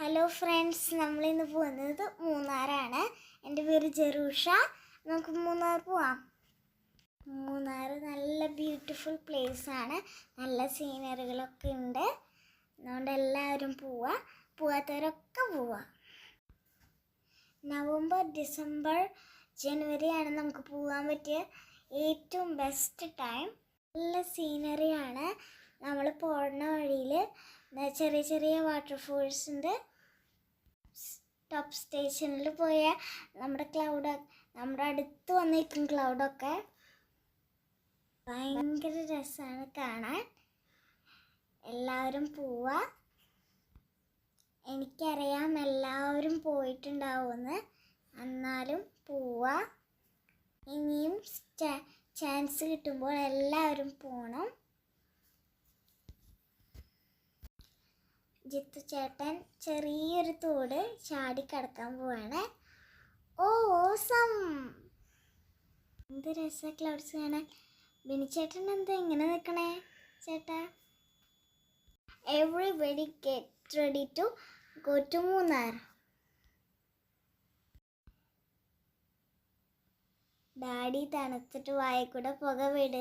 Hello friends, നമ്മളിന്ന് പോകുന്നത് മൂന്നാറാണ്. എൻ്റെ പേര് ജെറൂഷ. നമുക്ക് മൂന്നാർ പോവാം. മൂന്നാർ നല്ല ബ്യൂട്ടിഫുൾ പ്ലേസാണ്. നല്ല സീനറികളൊക്കെ ഉണ്ട്. അതുകൊണ്ട് എല്ലാവരും പോവാത്തവരൊക്കെ പോവാം. നവംബർ, ഡിസംബർ, ജനുവരിയാണ് നമുക്ക് പോകാൻ പറ്റിയ ഏറ്റവും ബെസ്റ്റ് ടൈം. നല്ല സീനറിയാണ്. നമ്മൾ പോകുന്ന വഴിയിൽ ചെറിയ ചെറിയ വാട്ടർഫോൾസ് ഉണ്ട്. ടോപ്പ് സ്റ്റേഷനിൽ പോയ നമ്മുടെ അടുത്ത് വന്നിരിക്കും ക്ലൗഡൊക്കെ. ഭയങ്കര രസമാണ് കാണാൻ. എല്ലാവരും പോവാ. എനിക്കറിയാം എല്ലാവരും പോയിട്ടുണ്ടാവുമെന്ന്, എന്നാലും പോവാ. ഇനിയും ചാൻസ് കിട്ടുമ്പോൾ എല്ലാവരും പോകണം. ജിത്തു ചേട്ടൻ ചെറിയൊരു തോട് ചാടിക്കടക്കാൻ പോവാണ്. ഓസം! എന്ത് രസ ക്ലൗഡ്സ് കാണാൻ. ബിനി ചേട്ടൻ എന്താ ഇങ്ങനെ നിൽക്കണേ ചേട്ടാ? Everybody get ready to go to Munnar. Daddy തണുത്തിട്ട് വായിൽ കൂടെ പുക വിടുക.